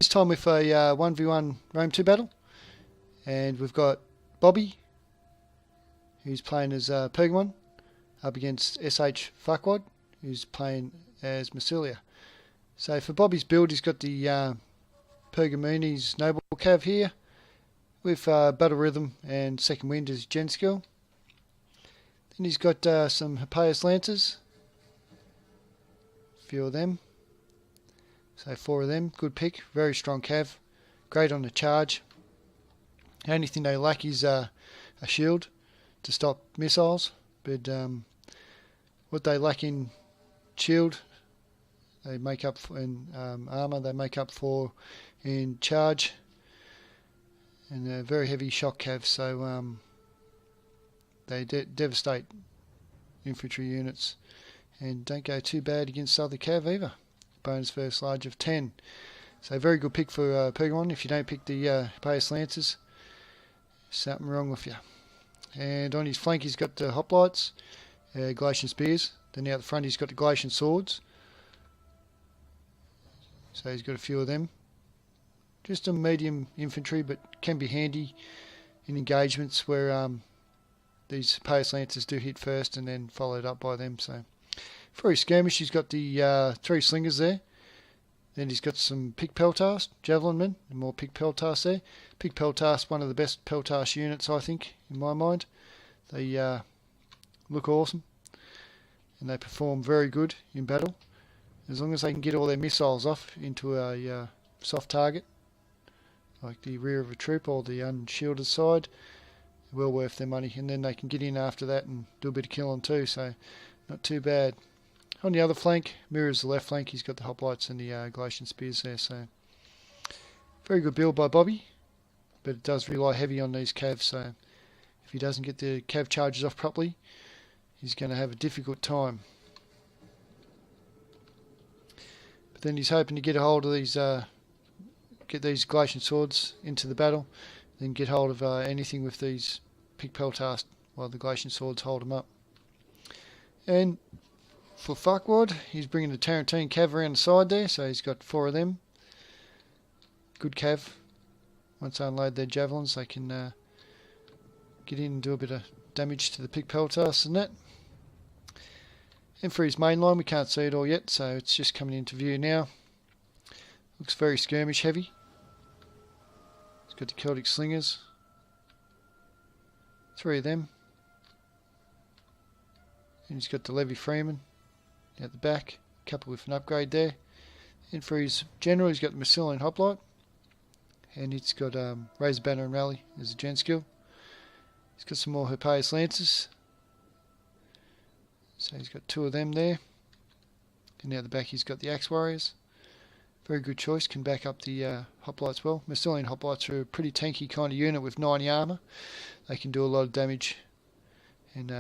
This time with a 1v1 Rome 2 battle, and we've got Bobi, who's playing as Pergamon, up against SH Fukwad, who's playing as Massilia. So for Bobi's build, he's got the Pergamon's Noble Cav here, with Battle Rhythm and Second Wind as Gen skill. Then he's got some Hippias Lancers, a few of them. So 4 of them, good pick, very strong cav, great on the charge. The only thing they lack is a shield to stop missiles, but what they lack in shield, they make up for in armour, they make up for in charge, and they're very heavy shock cav, so they devastate infantry units, and don't go too bad against other cav either. Bonus first large of 10. So very good pick for Pergamon. If you don't pick the Hippias Lancers, something wrong with you. And on his flank he's got the hoplites, Galatian Spears. Then out the front he's got the Galatian Swords. So he's got a few of them. Just a medium infantry, but can be handy in engagements where these Hippias Lancers do hit first and then followed up by them. So for his skirmish, he's got the 3 slingers there. Then he's got some pick peltars, javelin men, and more pick peltars there. Pick peltars, one of the best peltars units, I think, in my mind. They look awesome, and they perform very good in battle. As long as they can get all their missiles off into a soft target, like the rear of a troop or the unshielded side, well worth their money. And then they can get in after that and do a bit of killing too, so not too bad. On the other flank, mirrors the left flank, he's got the hoplites and the Galatian Spears there, so very good build by Bobi, but it does rely heavy on these cavs, so if he doesn't get the cav charges off properly, he's going to have a difficult time. But then he's hoping to get a hold of these, get these Galatian Swords into the battle, then get hold of anything with these pick peltars while the Galatian Swords hold them up. And for Fukwad, he's bringing the Tarantine cav around the side there, so he's got 4 of them. Good cav. Once they unload their javelins, they can get in and do a bit of damage to the pick peltars and that. And for his main line, we can't see it all yet, so it's just coming into view now. Looks very skirmish heavy. He's got the Celtic Slingers. 3 of them. And he's got the Levy Freeman at the back, coupled with an upgrade there. And for his general, he's got the Massilia Hoplite, and he's got Razor Banner and Rally as a gen skill. He's got some more Hippias Lancers, so he's got 2 of them there. And out the back he's got the Axe Warriors. Very good choice, can back up the Hoplites well. Massilia Hoplites are a pretty tanky kind of unit with 90 armour. They can do a lot of damage and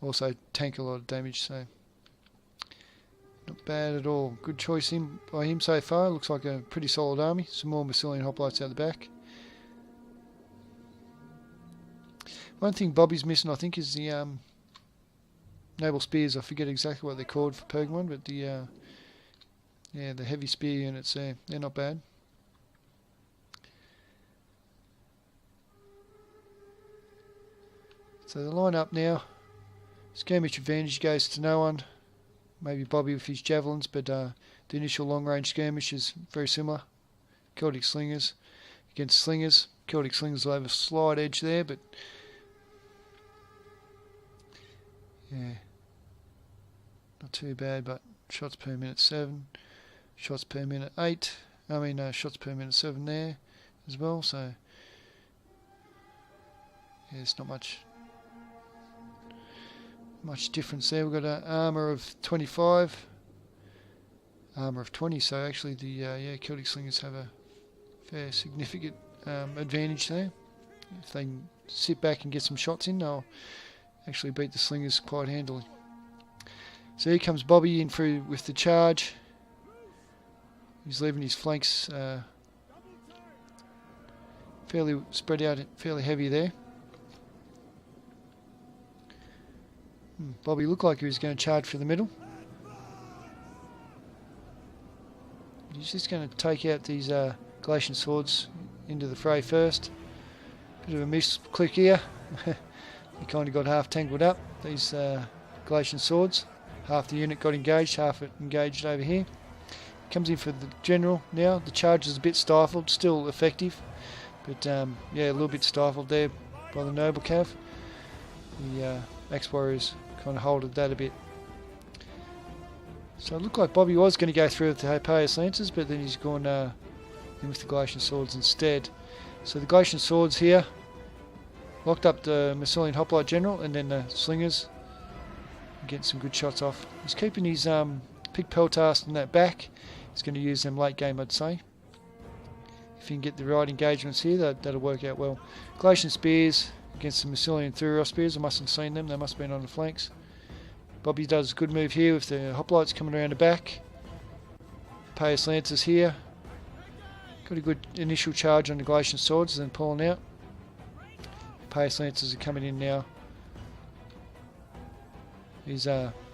also tank a lot of damage, so not bad at all. Good choice by him so far. Looks like a pretty solid army. Some more Massilia Hoplites out the back. One thing Bobi's missing, I think, is the Noble Spears. I forget exactly what they're called for Pergamon, but the the heavy spear units there, they're not bad. So the line up now. Skirmish advantage goes to no one. Maybe Bobi with his javelins, but the initial long-range skirmish is very similar. Celtic Slingers against Slingers. Celtic Slingers will have a slight edge there, but yeah, not too bad. But shots per minute 7, shots per minute 8. Shots per minute 7 there as well. So yeah, it's not much difference there. We've got an armour of 25, armour of 20, so actually the Celtic Slingers have a fair significant advantage there. If they can sit back and get some shots in, they'll actually beat the Slingers quite handily. So here comes Bobi in through with the charge. He's leaving his flanks fairly spread out, fairly heavy there. Bobi looked like he was going to charge for the middle. He's just going to take out these Galatian swords into the fray first. Bit of a misclick here. He kind of got half tangled up, these Galatian swords. Half the unit got engaged, half it engaged over here. Comes in for the general now. The charge is a bit stifled, still effective, but yeah, a little bit stifled there by the noble cav. The axe warriors kind of holded that a bit. So it looked like Bobi was going to go through with the Hippias Lancers, but then he's gone in with the Galatian swords instead. So the Galatian swords here locked up the Massilian hoplite general, and then the slingers getting some good shots off. He's keeping his pig peltast in that back. He's going to use them late game, I'd say. If he can get the right engagements here, that'll work out well. Galatian spears against the Massilian Thuros spears. I mustn't have seen them. They must have been on the flanks. Bobi does a good move here with the hoplites coming around the back. Hippias Lancers here. Got a good initial charge on the Galatian swords, then pulling out. Hippias Lancers are coming in now. These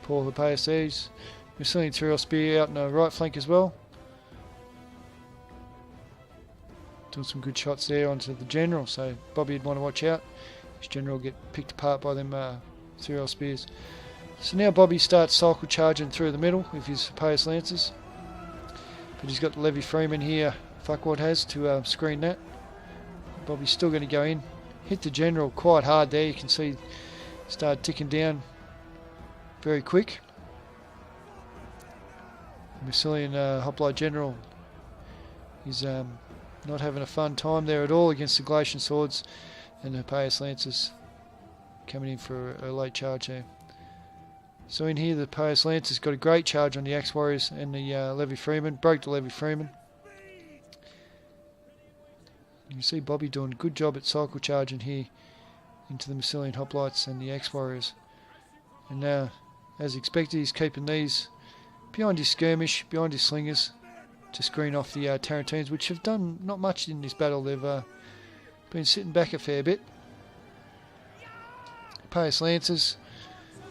poor Hippias there. Massilian Thuros spear out in the right flank as well. Doing some good shots there onto the general, so Bobi would want to watch out. His general will get picked apart by them Thuros spears. So now Bobi starts cycle charging through the middle with his Hippias Lancers. But he's got the Levy Freeman here, Fukwad has, to screen that. Bobi's still going to go in. Hit the general quite hard there. You can see start ticking down very quick. Massilian hoplite general is not having a fun time there at all against the Galatian swords, and the Hippias Lancers coming in for a late charge there. So in here the Hippias Lancers got a great charge on the Axe Warriors and the Levy Freeman, broke the Levy Freeman. You can see Bobi doing a good job at cycle charging here into the Massilian hoplites and the Axe Warriors. And now, as expected, he's keeping these behind his skirmish, behind his slingers, to screen off the Tarantines, which have done not much in this battle. They've been sitting back a fair bit. Hippias Lancers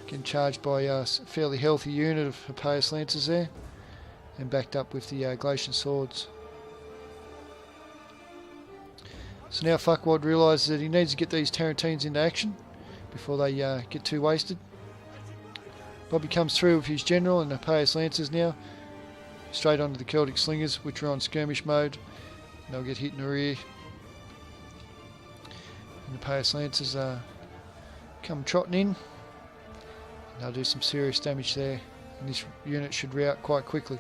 getting charged by a fairly healthy unit of Hippias Lancers there, and backed up with the Galatian swords. So now Fukwad realises that he needs to get these Tarantines into action before they get too wasted. Bobi comes through with his general and the Hippias Lancers now, straight onto the Celtic Slingers, which are on skirmish mode. And they'll get hit in the rear. And the Hippias Lancers come trotting in. And they'll do some serious damage there. And this unit should rout quite quickly.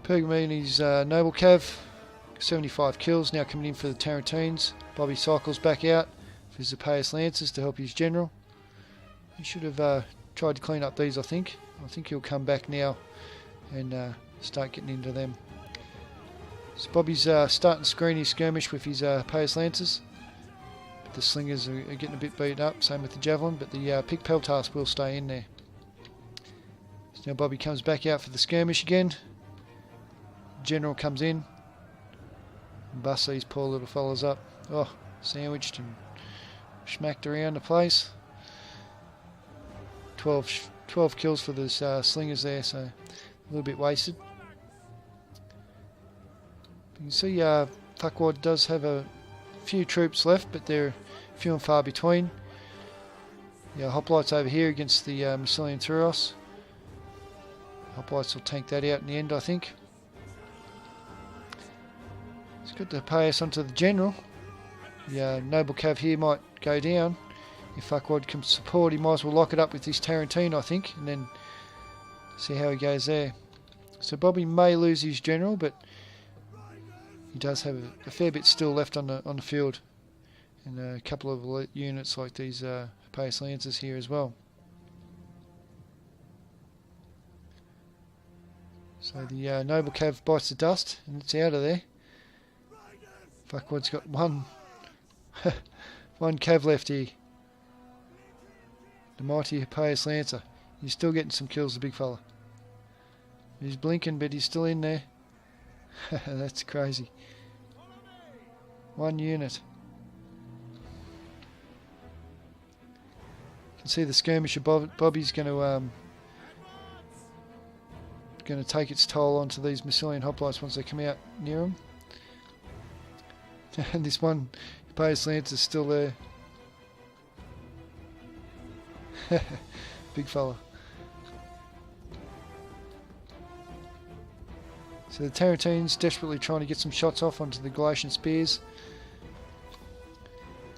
Pergamon is Noble Cav, 75 kills, now coming in for the Tarantines. Bobi cycles back out for his Hippias Lancers to help his general. He should have tried to clean up these, I think. I think he'll come back now and start getting into them. So Bobi's starting to screen his skirmish with his Hippias Lancers. But the slingers are getting a bit beat up, same with the javelin, but the pick peltast will stay in there. So now Bobi comes back out for the skirmish again. General comes in and busts these poor little fellas up. Oh, sandwiched and smacked around the place. 12 kills for the slingers there, so a little bit wasted. You can see Fukwad does have a few troops left, but they're few and far between. Yeah, hoplites over here against the Massilian Thuros. Hoplites will tank that out in the end, I think. It's good to pass onto the general. The Noble Cav here might go down. If Fukwad can support, he might as well lock it up with this Tarantine, I think, and then see how he goes there. So Bobi may lose his general, but he does have a fair bit still left on the field, and a couple of elite units like these Hippias Lancers here as well. So the Noble Cav bites the dust, and it's out of there. Fuckwad's got one Cav left here. The mighty Hippias Lancer. He's still getting some kills, the big fella. He's blinking, but he's still in there. That's crazy. One unit. You can see the skirmisher Bobi's going to going to take its toll onto these Massilian hoplites once they come out near them. And this one, Pace Lance is still there. Big fella. So the Tarantines desperately trying to get some shots off onto the Galatian Spears.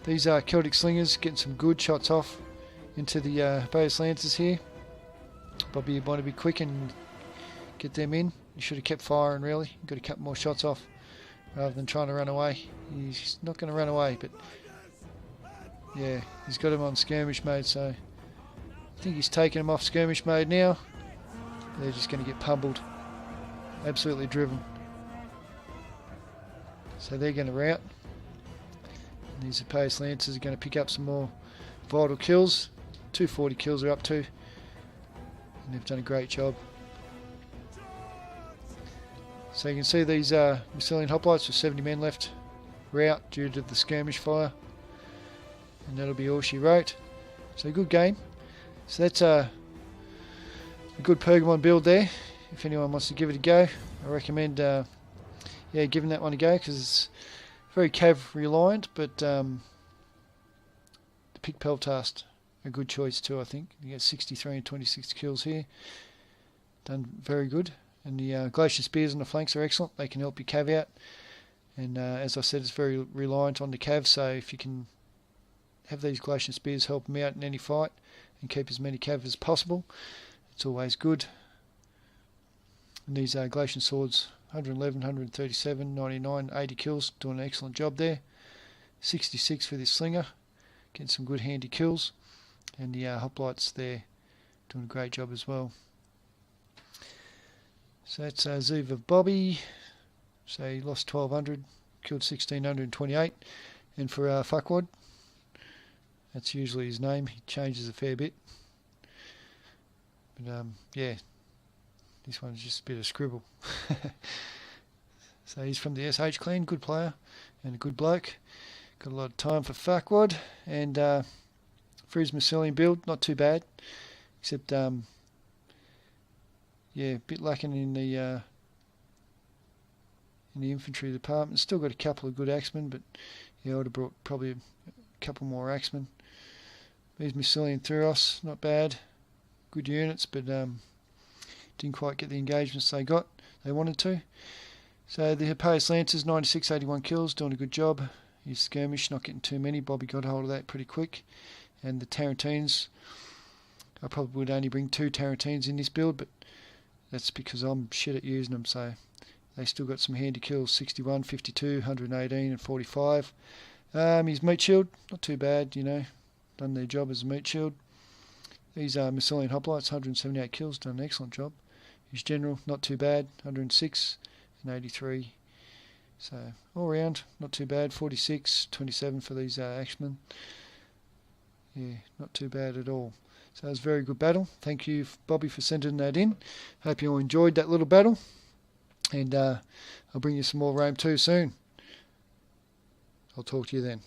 These are Celtic Slingers getting some good shots off into the Baeus Lancers here. Bobi, you want to be quick and get them in. You should have kept firing really. You've got to cut more shots off rather than trying to run away. He's not going to run away, but yeah, he's got him on skirmish mode, so I think he's taking him off skirmish mode now. They're just going to get pummeled. Absolutely driven. So they're going to rout. And these Pace Lancers are going to pick up some more vital kills. 240 kills are up to. And they've done a great job. So you can see these Massilian hoplites with 70 men left rout due to the skirmish fire. And that'll be all she wrote. So good game. So that's a good Pergamon build there. If anyone wants to give it a go, I recommend giving that one a go, because it's very cav reliant, but the Pick Peltast a good choice too, I think. You get 63 and 26 kills here. Done very good. And the Glacier Spears on the flanks are excellent. They can help you cav out. And as I said, it's very reliant on the cav, so if you can have these Glacier Spears help them out in any fight and keep as many cav as possible, it's always good. And these Glacian Swords, 111, 137, 99, 80 kills, doing an excellent job there. 66 for this Slinger, getting some good handy kills. And the hoplites there, doing a great job as well. So that's ZEVA Bobi. So he lost 1200, killed 1628. And for Fukwad, that's usually his name, he changes a fair bit. But yeah. This one's just a bit of scribble. So he's from the SH clan, good player and a good bloke. Got a lot of time for Fukwad, and for his Massilian build, not too bad. Except, yeah, a bit lacking in the infantry department. Still got a couple of good axemen, but yeah, I would have brought probably a couple more axemen. These Massilian Thuros, not bad. Good units, but didn't quite get the engagements they wanted to. So the Paeus Lancers, 96, 81 kills, doing a good job. His skirmish, not getting too many. Bobi got hold of that pretty quick. And the Tarantines, I probably would only bring 2 Tarantines in this build, but that's because I'm shit at using them, so they still got some handy kills, 61, 52, 118 and 45. His meat shield, not too bad, you know, done their job as a meat shield. These are Massilian hoplites, 178 kills, done an excellent job. His general, not too bad, 106 and 83. So all round, not too bad. 46, 27 for these axemen. Yeah, not too bad at all. So it was a very good battle. Thank you, Bobi, for sending that in. Hope you all enjoyed that little battle. And I'll bring you some more Rome 2 soon. I'll talk to you then.